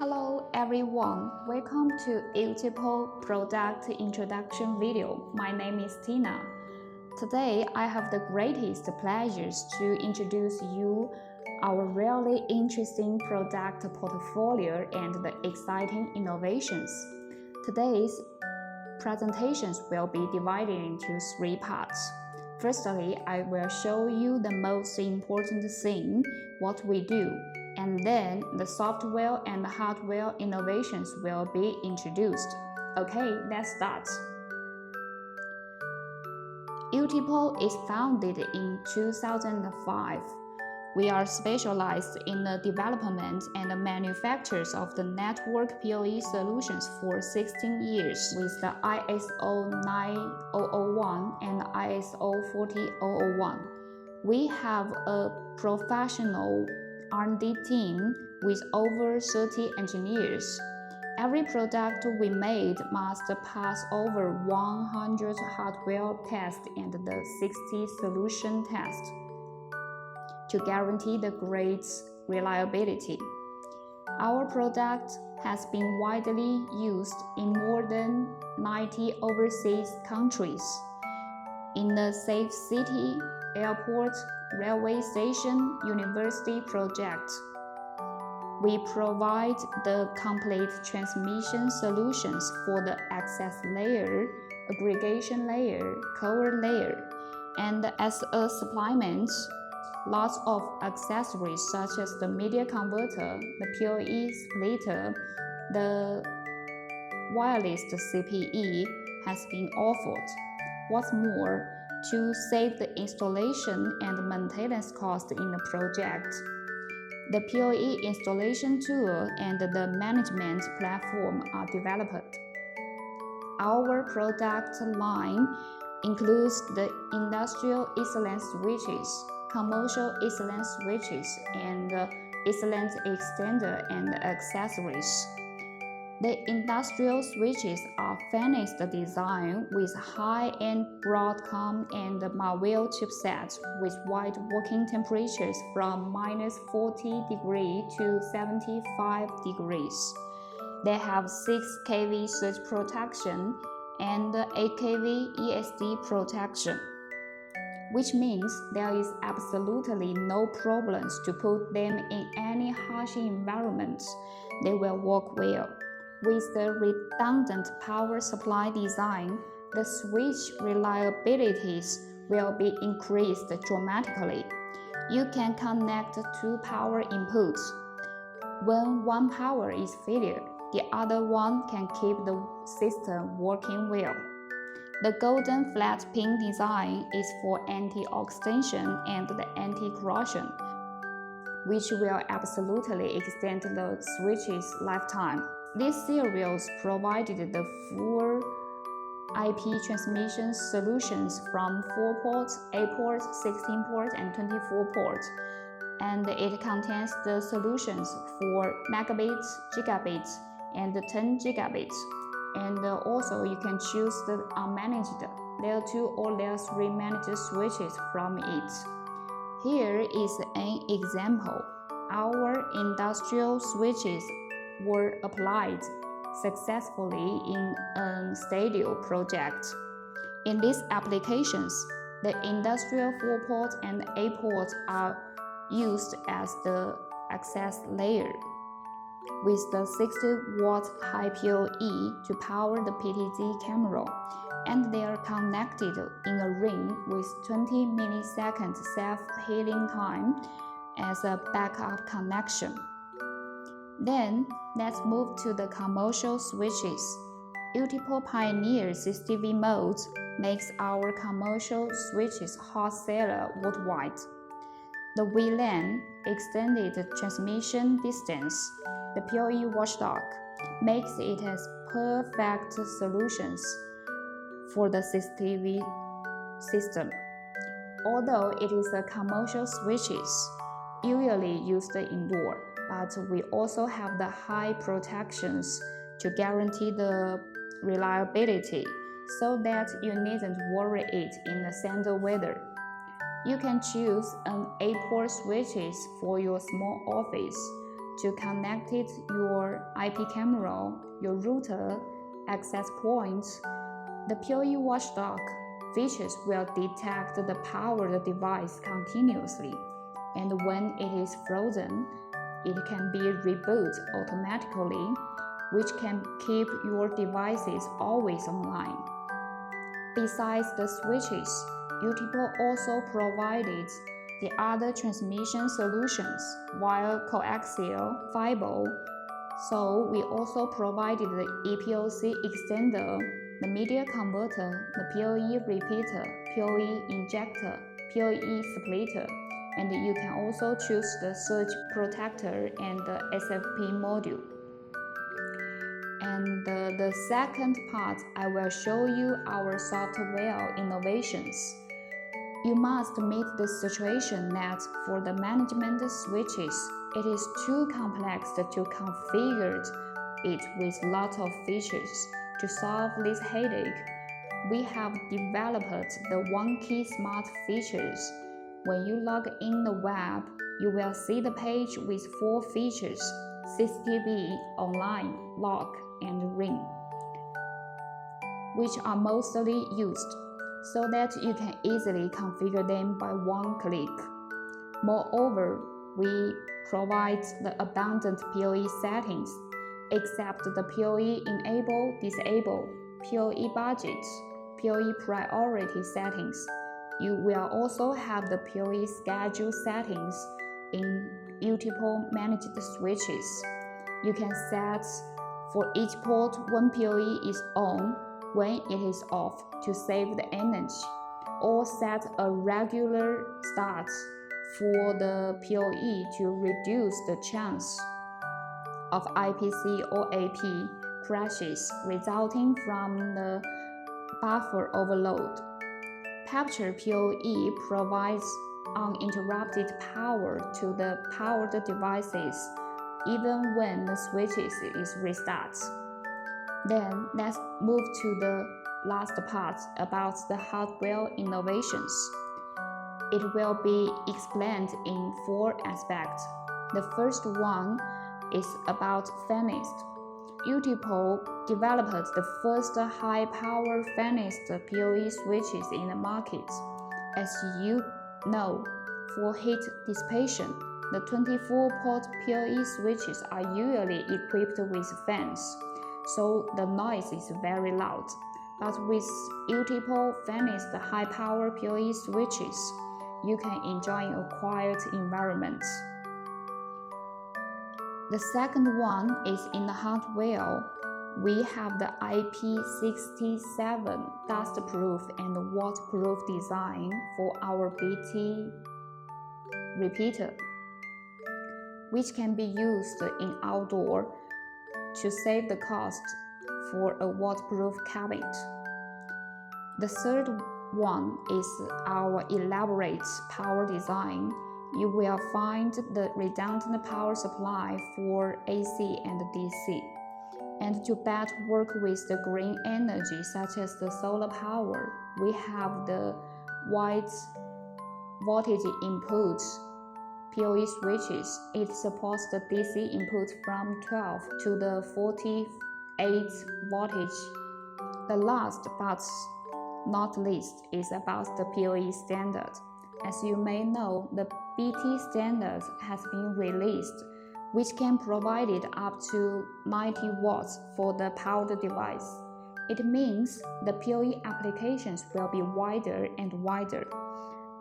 Hello everyone, welcome to UTEPO product introduction video. My name is Tina. Today I have the greatest pleasures to introduce you our really interesting product portfolio and the exciting innovations. Today's presentations will be divided into three parts. Firstly, I will show you the most important thing, what we do, and then the software and hardware innovations will be introduced. Okay, let's start. UTEPO is founded in 2005. We are specialized in the development and the manufactures of the network PoE solutions for 16 years with the ISO 9001 and ISO 40001. We have a professional R&D team with over 30 engineers. Every product we made must pass over 100 hardware tests and the 60 solution tests to guarantee the great reliability. Our product has been widely used in more than 90 overseas countries, in the safe city, airport, railway station, university projects. We provide the complete transmission solutions for the access layer, aggregation layer, core layer, and as a supplement, lots of accessories such as the media converter, the PoE splitter, the wireless CPE has been offered. What's more, to save the installation and maintenance cost in the project, the PoE installation tool and the management platform are developed. Our product line includes the industrial excellence switches, commercial excellence switches, and excellence extender and accessories. The industrial switches are finished design with high-end Broadcom and Marvell chipsets with wide working temperatures from -40 degrees to 75 degrees. They have 6 kV surge protection and 8 kV ESD protection, which means there is absolutely no problems to put them in any harsh environment. They will work well. With the redundant power supply design, the switch reliabilities will be increased dramatically. You can connect 2 power inputs. When one power is failure, the other one can keep the system working well. The golden flat pin design is for anti-oxidation and the anti-corrosion, which will absolutely extend the switch's lifetime. These serials provided the full IP transmission solutions from 4 ports, 8 ports, 16 ports, and 24 ports, and it contains the solutions for megabits, gigabits, and 10 gigabits. And also you can choose the unmanaged layer 2 or layer 3 managed switches from it. Here is an example. Our industrial switches were applied successfully in a stadium project. In these applications, the industrial 4-port and 8-port are used as the access layer, with the 60-watt high PoE to power the PTZ camera, and they are connected in a ring with 20 milliseconds self-healing time as a backup connection. Then, let's move to the commercial switches. UTEPO Pioneer 60V modes makes our commercial switches hot seller worldwide. The VLAN, extended transmission distance, the PoE watchdog, makes it as perfect solutions for the 60V system. Although it is a commercial switches, usually used indoor, but we also have the high protections to guarantee the reliability so that you needn't worry it in the sandy weather. You can choose an 8-port switches for your small office to connect it your IP camera, your router, access points. The PoE watchdog features will detect the powered device continuously, and when it is frozen, it can be rebooted automatically, which can keep your devices always online. Besides the switches, UTEPO also provided the other transmission solutions via coaxial fiber. So we also provided the ePOC extender, the media converter, the PoE repeater, PoE injector, PoE splitter, and you can also choose the surge protector and the SFP module. And the second part, I will show you our software innovations. You must meet the situation that for the management switches, it is too complex to configure it with lots of features. To solve this headache, we have developed the one-key smart features. When you log in the web, you will see the page with 4 features: CCTV, online, lock, and ring, which are mostly used, so that you can easily configure them by one click. Moreover, we provide the abundant PoE settings, except the PoE enable, disable, PoE budget, PoE priority settings. You will also have the PoE schedule settings in UTEPO managed switches. You can set for each port when PoE is on, when it is off to save the energy, or set a regular start for the PoE to reduce the chance of IPC or AP crashes resulting from the buffer overload. Capture PoE provides uninterrupted power to the powered devices even when the switches is restart. Then let's move to the last part about the hardware innovations. It will be explained in 4 aspects. The first one is about Fast. UTEPO developed the first high-power Fast PoE switches in the market. As you know, for heat dissipation, the 24-port PoE switches are usually equipped with fans, so the noise is very loud. But with UTEPO Fast high-power PoE switches, you can enjoy a quiet environment. The second one is in the hardware. We have the IP67 dust-proof and waterproof design for our BT repeater, which can be used in outdoor to save the cost for a waterproof cabinet. The third one is our elaborate power design. You will find the redundant power supply for AC and DC. And to better work with the green energy such as the solar power, we have the wide voltage input PoE switches. It supports the DC input from 12 to the 48 voltage. The last but not least is about the PoE standard. As you may know, the BT standard has been released, which can provide it up to 90 watts for the powered device. It means the PoE applications will be wider and wider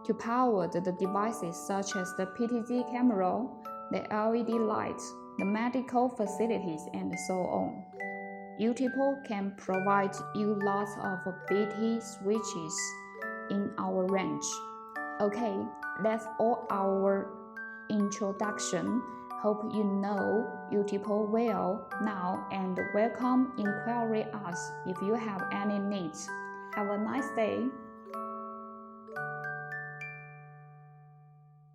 to power the devices such as the PTZ camera, the LED lights, the medical facilities, and so on. UTEPO can provide you lots of BT switches in our range. Okay, that's all our introduction. Hope you know UTEPO well now, and welcome inquiry us if you have any needs. Have a nice day.